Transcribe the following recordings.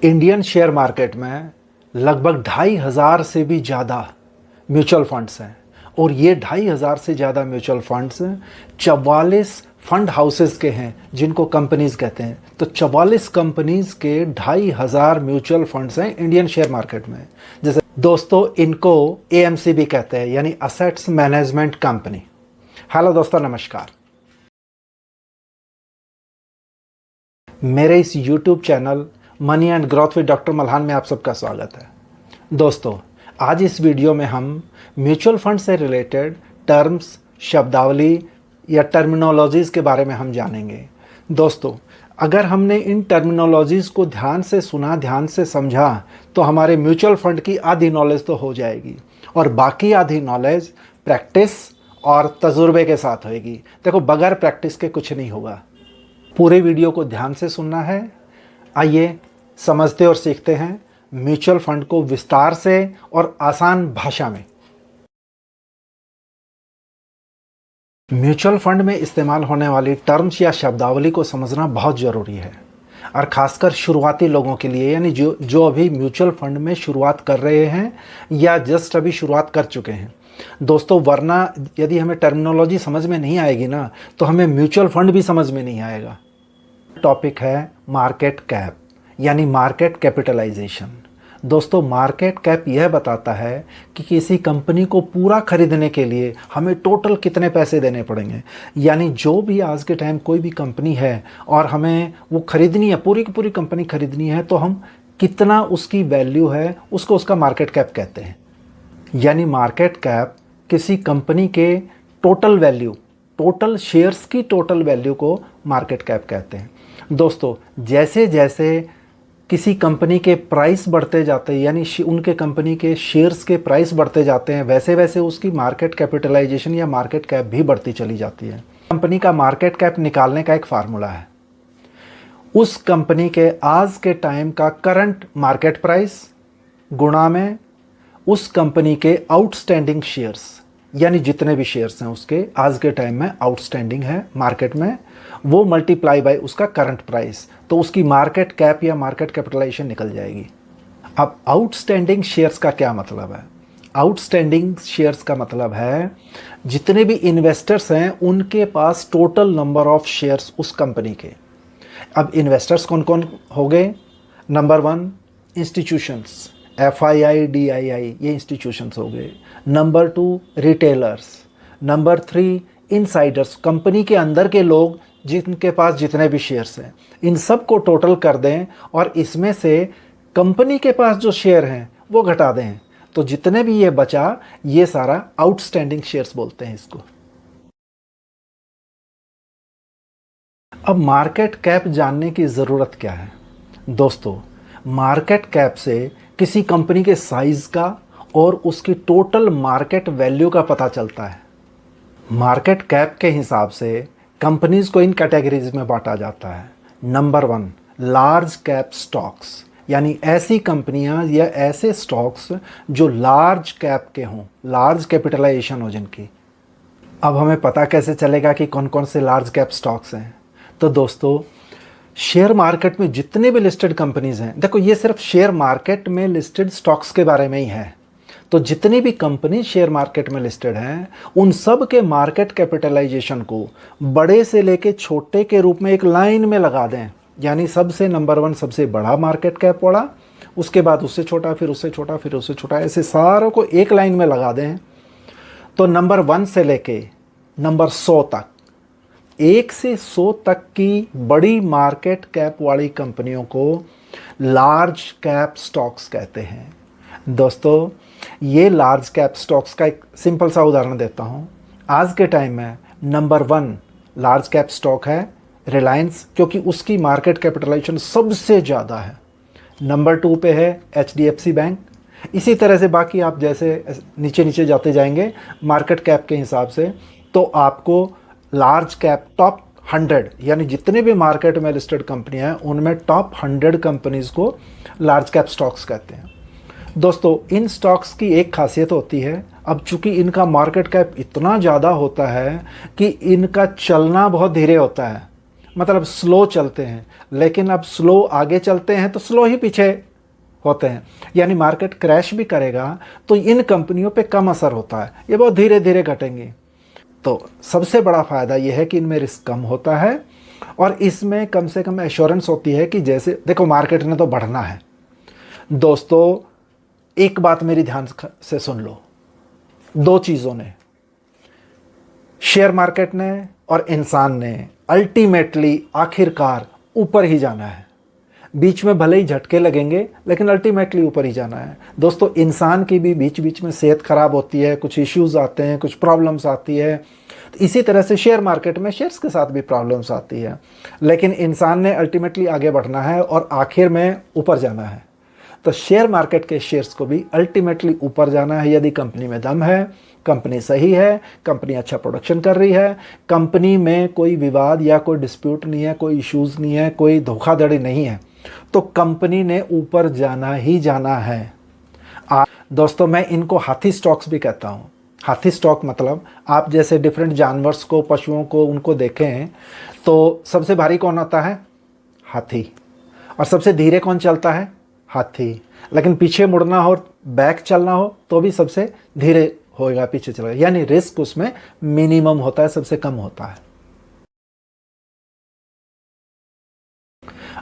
Indian share market में लगभग 2,500 से भी ज़्यादा म्यूचुअल फंड्स हैं और ये 2,500 से ज़्यादा म्यूचुअल फंड्स 44 फंड हाउसेस के हैं जिनको कंपनीज कहते हैं। तो 44 कंपनीज के 2,500 म्यूचुअल फंड्स हैं इंडियन शेयर मार्केट में। जैसे दोस्तों इनको एएमसी भी कहते हैं, यानी असेट्स मैनेजमेंट कंपनी। हेलो दोस्तों, नमस्कार। मेरे इस YouTube channel money and growth with doctor Malhan में आप सबका स्वागत है। दोस्तों आज इस वीडियो में हम म्यूचुअल फंड से रिलेटेड टर्म्स, शब्दावली या टर्मिनोलॉजीज़ के बारे में हम जानेंगे। दोस्तों अगर हमने इन टर्मिनोलॉजीज़ को ध्यान से सुना, ध्यान से समझा, तो हमारे म्यूचुअल फंड की आधी नॉलेज तो हो जाएगी और बाकी आधी नॉलेज प्रैक्टिस और तजुर्बे के साथ होएगी। देखो बगैर प्रैक्टिस के कुछ नहीं होगा। पूरे वीडियो को ध्यान से सुनना है। आइए समझते और सीखते हैं म्यूचुअल फंड को विस्तार से और आसान भाषा में। म्यूचुअल फंड में इस्तेमाल होने वाली टर्म्स या शब्दावली को समझना बहुत ज़रूरी है और ख़ासकर शुरुआती लोगों के लिए, यानी जो अभी म्यूचुअल फंड में शुरुआत कर रहे हैं या जस्ट अभी शुरुआत कर चुके हैं। दोस्तों वरना यदि हमें टर्मिनोलॉजी समझ में नहीं आएगी ना, तो हमें म्यूचुअल फंड भी समझ में नहीं आएगा। टॉपिक है मार्केट कैप, यानी मार्केट कैपिटलाइजेशन। दोस्तों मार्केट कैप यह बताता है कि किसी कंपनी को पूरा खरीदने के लिए हमें टोटल कितने पैसे देने पड़ेंगे। यानी जो भी आज के टाइम कोई भी कंपनी है और हमें वो खरीदनी है, पूरी की पूरी कंपनी खरीदनी है, तो हम कितना उसकी वैल्यू है उसको उसका मार्केट कैप कहते हैं। यानी मार्केट कैप किसी कंपनी के टोटल वैल्यू, टोटल शेयर्स की टोटल वैल्यू को मार्केट कैप कहते हैं। दोस्तों जैसे जैसे किसी कंपनी के प्राइस बढ़ते जाते हैं, यानी उनके कंपनी के शेयर्स के प्राइस बढ़ते जाते हैं, वैसे वैसे उसकी मार्केट कैपिटलाइजेशन या मार्केट कैप भी बढ़ती चली जाती है। कंपनी का मार्केट कैप निकालने का एक फार्मूला है, उस कंपनी के आज के टाइम का करंट मार्केट प्राइस गुणा में उस कंपनी के आउटस्टैंडिंग शेयर्स, यानी जितने भी शेयर्स हैं उसके आज के टाइम में आउटस्टैंडिंग है मार्केट में, वो मल्टीप्लाई बाय उसका करंट प्राइस, तो उसकी मार्केट कैप या मार्केट कैपिटलाइजेशन निकल जाएगी। अब आउटस्टैंडिंग शेयर्स का क्या मतलब है? आउटस्टैंडिंग शेयर्स का मतलब है जितने भी इन्वेस्टर्स हैं उनके पास टोटल नंबर ऑफ शेयर्स उस कंपनी के। अब इन्वेस्टर्स कौन कौन हो गए? नंबर 1 इंस्टीट्यूशंस, FII, ये इंस्टीट्यूशंस हो गए। Number 2 retailers. Number 3 Insiders, company के अंदर के लोग जिनके पास जितने भी शेयर्स हैं, इन सब को टोटल कर दें और इसमें से कंपनी के पास जो शेयर हैं वो घटा दें, तो जितने भी ये बचा ये सारा आउटस्टैंडिंग शेयर्स बोलते हैं इसको। अब मार्केट कैप जानने की ज़रूरत क्या है? दोस्तों मार्केट कैप से किसी कंपनी के साइज़ का और उसकी टोटल मार्केट वैल्यू का पता चलता है। मार्केट कैप के हिसाब से कंपनीज़ को इन कैटेगरीज में बांटा जाता है। नंबर 1 लार्ज कैप स्टॉक्स, यानी ऐसी कंपनियां या ऐसे स्टॉक्स जो लार्ज कैप के हों, लार्ज कैपिटलाइजेशन हो जिनकी। अब हमें पता कैसे चलेगा कि कौन कौन से लार्ज कैप स्टॉक्स हैं? तो दोस्तों शेयर मार्केट में जितने भी लिस्टेड कंपनीज़ हैं, देखो ये सिर्फ शेयर मार्केट में लिस्टेड स्टॉक्स के बारे में ही है, तो जितनी भी कंपनी शेयर मार्केट में लिस्टेड हैं उन सब के मार्केट कैपिटलाइजेशन को बड़े से लेके छोटे के रूप में एक लाइन में लगा दें। यानी सबसे नंबर 1 सबसे बड़ा मार्केट कैप वाला, उसके बाद उससे छोटा, फिर उससे छोटा, फिर उससे छोटा, ऐसे सारों को एक लाइन में लगा दें। तो नंबर 1 से लेके नंबर 100 तक, 1 से 100 तक की बड़ी मार्केट कैप वाली कंपनियों को लार्ज कैप स्टॉक्स कहते हैं। दोस्तों ये लार्ज कैप स्टॉक्स का एक सिंपल सा उदाहरण देता हूँ। आज के टाइम में नंबर 1 लार्ज कैप स्टॉक है रिलायंस, क्योंकि उसकी मार्केट कैपिटलाइजेशन सबसे ज़्यादा है। नंबर 2 पे है HDFC बैंक। इसी तरह से बाकी आप जैसे नीचे नीचे जाते जाएंगे मार्केट कैप के हिसाब से, तो आपको लार्ज कैप टॉप 100, यानी जितने भी मार्केट में लिस्टेड कंपनियाँ हैं उनमें टॉप 100 कंपनीज़ को लार्ज कैप स्टॉक्स कहते हैं। दोस्तों इन स्टॉक्स की एक खासियत होती है, अब चूंकि इनका मार्केट कैप इतना ज़्यादा होता है कि इनका चलना बहुत धीरे होता है। मतलब स्लो चलते हैं, लेकिन अब स्लो आगे चलते हैं तो स्लो ही पीछे होते हैं। यानी मार्केट क्रैश भी करेगा तो इन कंपनियों पे कम असर होता है, ये बहुत धीरे धीरे घटेंगी। तो सबसे बड़ा फ़ायदा यह है कि इनमें रिस्क कम होता है और इसमें कम से कम एश्योरेंस होती है कि जैसे देखो मार्केट ने तो बढ़ना है। दोस्तों एक बात मेरी ध्यान से सुन लो, दो चीज़ों ने, शेयर मार्केट ने और इंसान ने अल्टीमेटली आखिरकार ऊपर ही जाना है। बीच में भले ही झटके लगेंगे लेकिन अल्टीमेटली ऊपर ही जाना है। दोस्तों इंसान की भी बीच बीच में सेहत खराब होती है, कुछ इश्यूज आते हैं, कुछ प्रॉब्लम्स आती है। तो इसी तरह से शेयर मार्केट में शेयर्स के साथ भी प्रॉब्लम्स आती है, लेकिन इंसान ने अल्टीमेटली आगे बढ़ना है और आखिर में ऊपर जाना है। तो शेयर मार्केट के शेयर्स को भी अल्टीमेटली ऊपर जाना है यदि कंपनी में दम है, कंपनी सही है, कंपनी अच्छा प्रोडक्शन कर रही है, कंपनी में कोई विवाद या कोई डिस्प्यूट नहीं है, कोई इश्यूज नहीं है, कोई धोखाधड़ी नहीं है, तो कंपनी ने ऊपर जाना ही जाना है। दोस्तों मैं इनको हाथी स्टॉक्स भी कहता हूँ। हाथी स्टॉक मतलब आप जैसे डिफरेंट जानवर्स को, पशुओं को, उनको देखें तो सबसे भारी कौन होता है? हाथी। और सबसे धीरे कौन चलता है? हाथी। लेकिन पीछे मुड़ना हो, बैक चलना हो तो भी सबसे धीरे होएगा, पीछे चलेगा। यानी रिस्क उसमें मिनिमम होता है, सबसे कम होता है।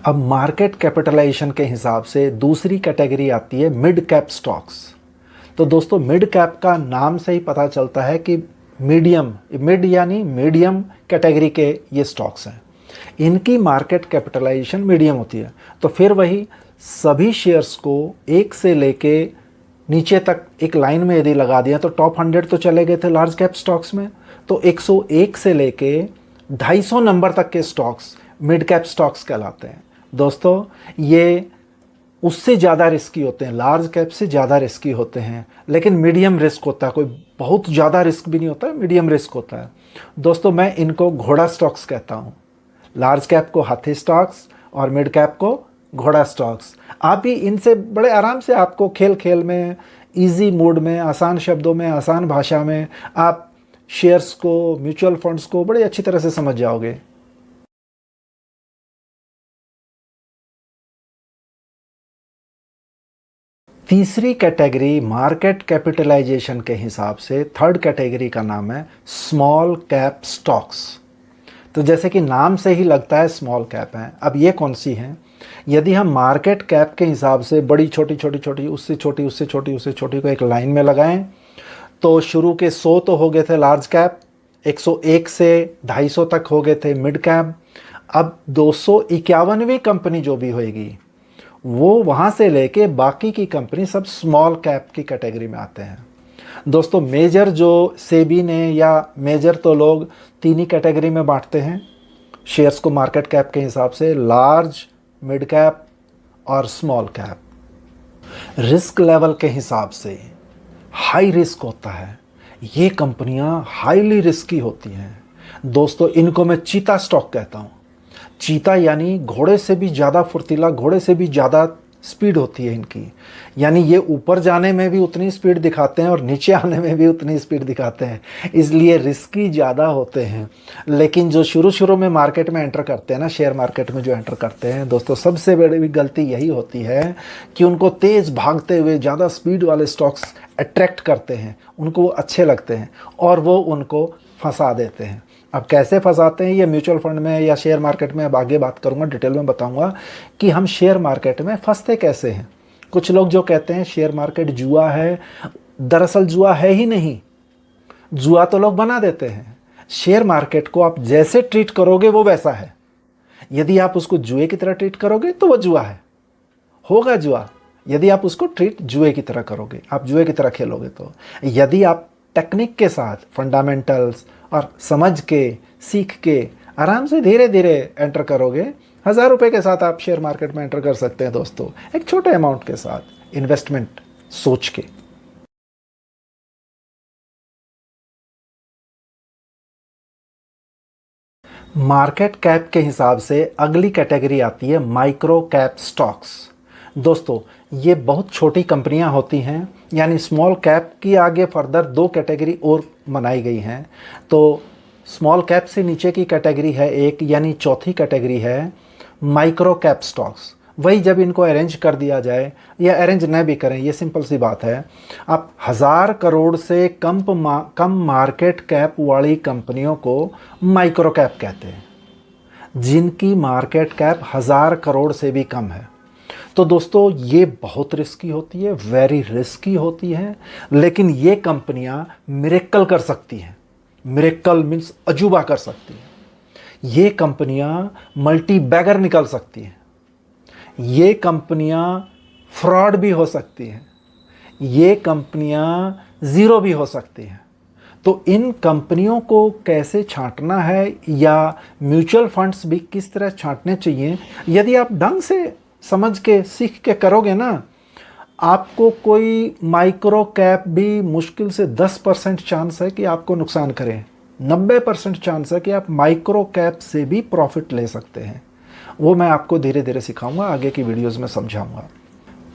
अब मार्केट कैपिटलाइजेशन के हिसाब से दूसरी कैटेगरी आती है मिड कैप स्टॉक्स। तो दोस्तों मिड कैप का नाम से ही पता चलता है कि मीडियम, मिड यानी मीडियम कैटेगरी के ये स्टॉक्स हैं। इनकी मार्केट कैपिटलाइजेशन मीडियम होती है। तो फिर वही सभी शेयर्स को एक से लेके नीचे तक एक लाइन में यदि लगा दिया तो टॉप 100 तो चले गए थे लार्ज कैप स्टॉक्स में। तो 101 से लेके 250 नंबर तक के स्टॉक्स मिड कैप स्टॉक्स कहलाते हैं। दोस्तों ये उससे ज़्यादा रिस्की होते हैं, लार्ज कैप से ज़्यादा रिस्की होते हैं, लेकिन मीडियम रिस्क होता है। कोई बहुत ज़्यादा रिस्क भी नहीं होता है, मीडियम रिस्क होता है। दोस्तों मैं इनको घोड़ा स्टॉक्स कहता हूँ। लार्ज कैप को हाथी स्टॉक्स और मिड कैप को घोड़ा स्टॉक्स। आप भी इनसे बड़े आराम से, आपको खेल खेल में, इजी मूड में, आसान शब्दों में, आसान भाषा में आप शेयर्स को, म्यूचुअल फंड्स को बड़े अच्छी तरह से समझ जाओगे। तीसरी कैटेगरी मार्केट कैपिटलाइजेशन के हिसाब से, थर्ड कैटेगरी का नाम है स्मॉल कैप स्टॉक्स। तो जैसे कि नाम से ही लगता है स्मॉल कैप है। अब ये कौन सी हैं? यदि हम मार्केट कैप के हिसाब से बड़ी, छोटी छोटी छोटी, उससे छोटी, उससे छोटी, उससे छोटी को एक लाइन में लगाएं तो शुरू के 100 तो हो गए थे लार्ज कैप, 101 से 250 तक हो गए थे मिड कैप। अब 251वीं कंपनी जो भी होएगी वो वहाँ से लेके बाकी की कंपनी सब स्मॉल कैप की कैटेगरी में आते हैं। दोस्तों मेजर जो सेबी ने, या मेजर तो लोग 3 ही कैटेगरी में बांटते हैं शेयर्स को मार्केट कैप के हिसाब से, लार्ज, मिड कैप और स्मॉल कैप। रिस्क लेवल के हिसाब से हाई रिस्क होता है, ये कंपनियां हाईली रिस्की होती हैं। दोस्तों इनको मैं चीता स्टॉक कहता हूँ। चीता यानी घोड़े से भी ज़्यादा फुर्तीला, घोड़े से भी ज़्यादा स्पीड होती है इनकी। यानी ये ऊपर जाने में भी उतनी स्पीड दिखाते हैं और नीचे आने में भी उतनी स्पीड दिखाते हैं, इसलिए रिस्की ज़्यादा होते हैं। लेकिन जो शुरू शुरू में मार्केट में एंटर करते हैं ना, शेयर मार्केट में जो एंटर करते हैं दोस्तों, सबसे बड़ी गलती यही होती है कि उनको तेज़ भागते हुए ज़्यादा स्पीड वाले स्टॉक्स अट्रैक्ट करते हैं, उनको वो अच्छे लगते हैं और वो उनको फंसा देते हैं। अब कैसे फंसाते हैं ये म्यूचुअल फंड में या शेयर मार्केट में अब आगे बात करूंगा, डिटेल में बताऊंगा कि हम शेयर मार्केट में फंसते कैसे हैं। कुछ लोग जो कहते हैं शेयर मार्केट जुआ है, दरअसल जुआ है ही नहीं, जुआ तो लोग बना देते हैं। शेयर मार्केट को आप जैसे ट्रीट करोगे वो वैसा है। यदि आप उसको जुए की तरह ट्रीट करोगे तो वो जुआ है, होगा जुआ। यदि आप उसको ट्रीट जुए की तरह करोगे, आप जुए की तरह खेलोगे। तो यदि आप टेक्निक के साथ, फंडामेंटल्स और समझ के, सीख के आराम से धीरे धीरे एंटर करोगे, 1000 रुपये के साथ आप शेयर मार्केट में एंटर कर सकते हैं दोस्तों, एक छोटे अमाउंट के साथ, इन्वेस्टमेंट सोच के। मार्केट कैप के हिसाब से अगली कैटेगरी आती है माइक्रो कैप स्टॉक्स। दोस्तों ये बहुत छोटी कंपनियां होती हैं, यानी स्मॉल कैप की आगे फर्दर 2 कैटेगरी और बनाई गई हैं। तो स्मॉल कैप से नीचे की कैटेगरी है एक, यानी चौथी कैटेगरी है माइक्रो कैप स्टॉक्स। वही जब इनको अरेंज कर दिया जाए या अरेंज न भी करें, ये सिंपल सी बात है, आप 1000 करोड़ से कम मार्केट कैप वाली कंपनियों को माइक्रो कैप कहते हैं, जिनकी मार्केट कैप 1000 करोड़ से भी कम है। तो दोस्तों ये बहुत रिस्की होती है, वेरी रिस्की होती है, लेकिन ये कंपनियां मिरेकल कर सकती हैं। मिरेकल मीन्स अजूबा कर सकती हैं। ये कंपनियां मल्टी बैगर निकल सकती हैं। ये कंपनियां फ्रॉड भी हो सकती हैं। ये कंपनियां ज़ीरो भी हो सकती हैं। तो इन कंपनियों को कैसे छांटना है, या म्यूचुअल फंड्स भी किस तरह छांटने चाहिए, यदि आप ढंग से समझ के सीख के करोगे ना, आपको कोई माइक्रो कैप भी मुश्किल से 10% चांस है कि आपको नुकसान करें। 90% चांस है कि आप माइक्रो कैप से भी प्रॉफिट ले सकते हैं। वो मैं आपको धीरे धीरे सिखाऊंगा, आगे की वीडियोस में समझाऊंगा।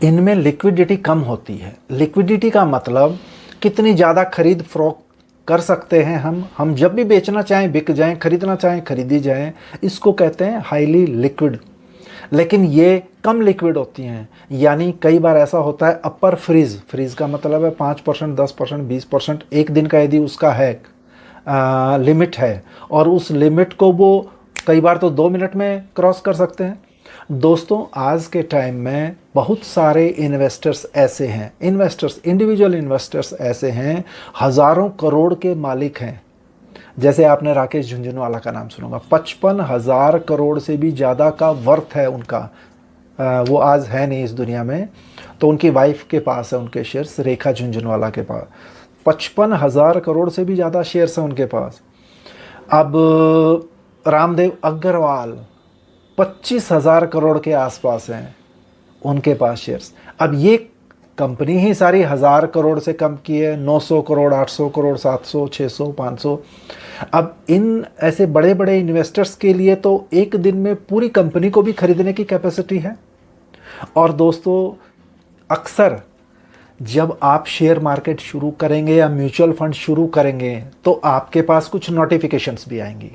इनमें लिक्विडिटी कम होती है। लिक्विडिटी का मतलब कितनी ज़्यादा खरीद फरोख्त कर सकते हैं हम जब भी बेचना चाहें बिक जाएं, खरीदना चाहें खरीदी जाएं, इसको कहते हैं हाईली लिक्विड। लेकिन ये कम लिक्विड होती हैं, यानी कई बार ऐसा होता है अपर फ्रीज का मतलब है 5%, 10%, 20%, एक दिन का यदि उसका है लिमिट है, और उस लिमिट को वो कई बार तो 2 मिनट में क्रॉस कर सकते हैं। दोस्तों आज के टाइम में बहुत सारे इन्वेस्टर्स ऐसे हैं, इंडिविजुअल इन्वेस्टर्स ऐसे हैं, हज़ारों करोड़ के मालिक हैं। जैसे आपने राकेश झुंझुनवाला का नाम सुना होगा, 55,000 करोड़ से भी ज़्यादा का वर्थ है उनका। वो आज है नहीं इस दुनिया में, तो उनकी वाइफ के पास है उनके शेयर्स, रेखा झुंझुनवाला के पास 55,000 करोड़ से भी ज़्यादा शेयर्स हैं उनके पास। अब रामदेव अग्रवाल 25,000 करोड़ के आसपास हैं उनके पास शेयर्स। अब ये कंपनी ही सारी 1000 करोड़ से कम की है, 900 करोड़, 800 करोड़, 700, 600, 500। अब इन ऐसे बड़े बड़े इन्वेस्टर्स के लिए तो एक दिन में पूरी कंपनी को भी खरीदने की कैपेसिटी है। और दोस्तों अक्सर जब आप शेयर मार्केट शुरू करेंगे या म्यूचुअल फंड शुरू करेंगे तो आपके पास कुछ नोटिफिकेशंस भी आएंगी,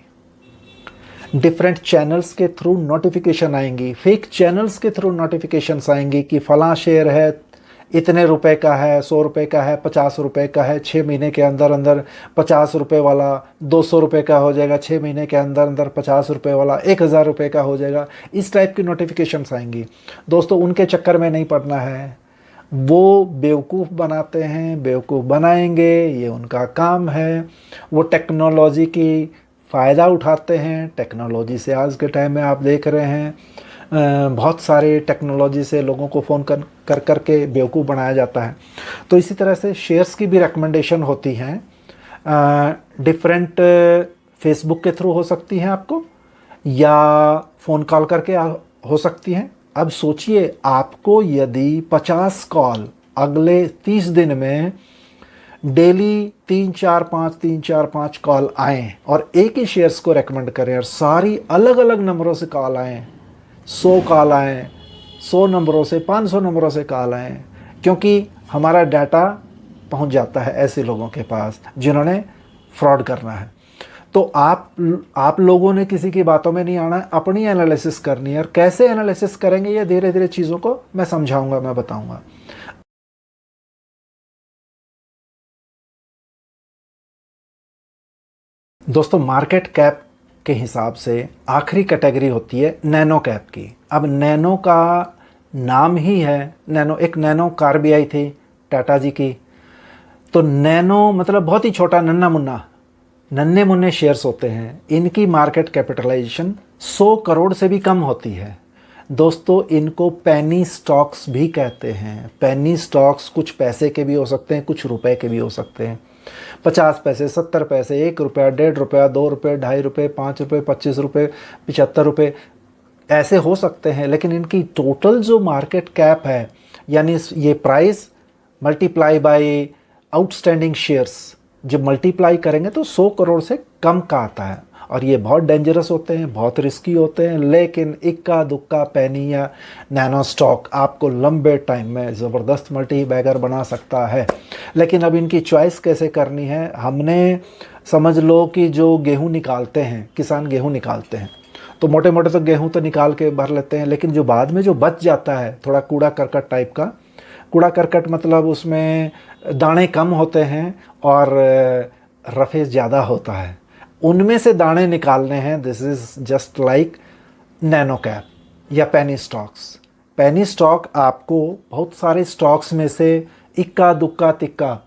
डिफरेंट चैनल्स के थ्रू नोटिफिकेशन आएंगी, फेक चैनल्स के थ्रू नोटिफिकेशंस आएंगी कि फ़लाँ शेयर है, इतने रुपए का है, 100 रुपये का है, 50 रुपये का है, 6 महीने के अंदर अंदर 50 रुपये वाला 200 रुपये का हो जाएगा, 6 महीने के अंदर अंदर 50 रुपये वाला 1000 रुपये का हो जाएगा। इस टाइप की नोटिफिकेशंस आएंगी। दोस्तों उनके चक्कर में नहीं पड़ना है, वो बेवकूफ़ बनाते हैं, बेवकूफ़ बनाएंगे, ये उनका काम है। वो टेक्नोलॉजी की फ़ायदा उठाते हैं। टेक्नोलॉजी से आज के टाइम में आप देख रहे हैं बहुत सारे टेक्नोलॉजी से लोगों को फ़ोन कर के बेवकूफ़ बनाया जाता है। तो इसी तरह से शेयर्स की भी रिकमेंडेशन होती हैं, डिफरेंट फेसबुक के थ्रू हो सकती हैं आपको, या फ़ोन कॉल करके हो सकती हैं। अब सोचिए आपको यदि 50 कॉल अगले 30 दिन में डेली 3-4-5 कॉल आएँ और एक ही शेयर्स को रेकमेंड करें, और सारी अलग अलग नंबरों से कॉल आएँ, 100 कॉल आएँ, 100 नंबरों से, 500 नंबरों से कॉल आएँ, क्योंकि हमारा डाटा पहुंच जाता है ऐसे लोगों के पास जिन्होंने फ्रॉड करना है। तो आप लोगों ने किसी की बातों में नहीं आना है, अपनी एनालिसिस करनी है। और कैसे एनालिसिस करेंगे ये धीरे धीरे चीज़ों को मैं समझाऊंगा, मैं बताऊंगा। दोस्तों मार्केट कैप के हिसाब से आखिरी कैटेगरी होती है नैनो कैप की। अब नैनो का नाम ही है नैनो, एक नैनो कार भी आई थी टाटा जी की। तो नैनो मतलब बहुत ही छोटा, नन्हे मुन्ने शेयर्स होते हैं। इनकी मार्केट कैपिटलाइजेशन 100 करोड़ से भी कम होती है। दोस्तों इनको पेनी स्टॉक्स भी कहते हैं। पेनी स्टॉक्स कुछ पैसे के भी हो सकते हैं, कुछ रुपए के भी हो सकते हैं। 50 पैसे, 70 पैसे, 1 रुपया, 1.5 रुपया, 2 रुपये, 2.5 रुपये, 5 रुपये, 25 रुपये, 75 रुपये ऐसे हो सकते हैं। लेकिन इनकी टोटल जो मार्केट कैप है, यानी ये price multiply by outstanding shares, जब मल्टीप्लाई करेंगे तो 100 करोड़ से कम का आता है। और ये बहुत डेंजरस होते हैं, बहुत रिस्की होते हैं, लेकिन इक्का दुक्का पेनी या नैनो स्टॉक आपको लंबे टाइम में ज़बरदस्त मल्टी बैगर बना सकता है। लेकिन अब इनकी चॉइस कैसे करनी है, हमने समझ लो कि जो गेहूँ निकालते हैं, किसान गेहूँ निकालते हैं, तो मोटे मोटे तो गेहूँ तो निकाल के भर लेते हैं, लेकिन जो बाद में जो बच जाता है थोड़ा कूड़ा करकट टाइप का, कूड़ा करकट मतलब उसमें दाने कम होते हैं और रफेज ज़्यादा होता है, उनमें से दाने निकालने हैं। This is just like nano cap या पेनी स्टॉक्स। पेनी स्टॉक आपको बहुत सारे स्टॉक्स में से इक्का दुक्का तिक्का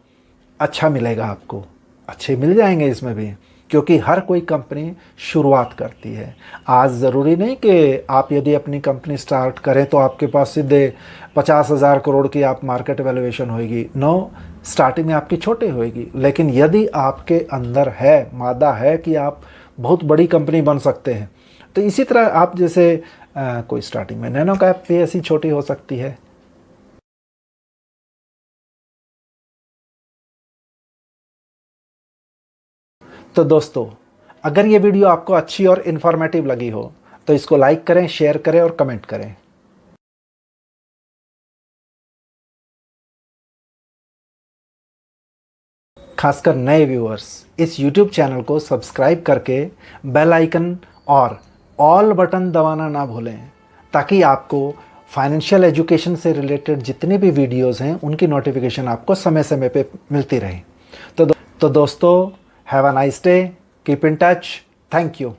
अच्छा मिलेगा, आपको अच्छे मिल जाएंगे इसमें भी, क्योंकि हर कोई कंपनी शुरुआत करती है। आज ज़रूरी नहीं कि आप यदि अपनी कंपनी स्टार्ट करें तो आपके पास सीधे 50,000 करोड़ की आप मार्केट वैल्यूएशन होएगी। नो, स्टार्टिंग में आपकी छोटी होएगी, लेकिन यदि आपके अंदर है, मादा है कि आप बहुत बड़ी कंपनी बन सकते हैं, तो इसी तरह आप जैसे कोई स्टार्टिंग में नैनो कैप भी ऐसी छोटी हो सकती है। तो दोस्तों, अगर ये वीडियो आपको अच्छी और इन्फॉर्मेटिव लगी हो तो इसको लाइक करें, शेयर करें और कमेंट करें। खासकर नए व्यूअर्स इस YouTube चैनल को सब्सक्राइब करके बेल आइकन और ऑल बटन दबाना ना भूलें, ताकि आपको फाइनेंशियल एजुकेशन से रिलेटेड जितने भी वीडियोस हैं उनकी नोटिफिकेशन आपको समय समय पे मिलती रहे। तो दोस्तों, have a nice day, keep in touch, thank you.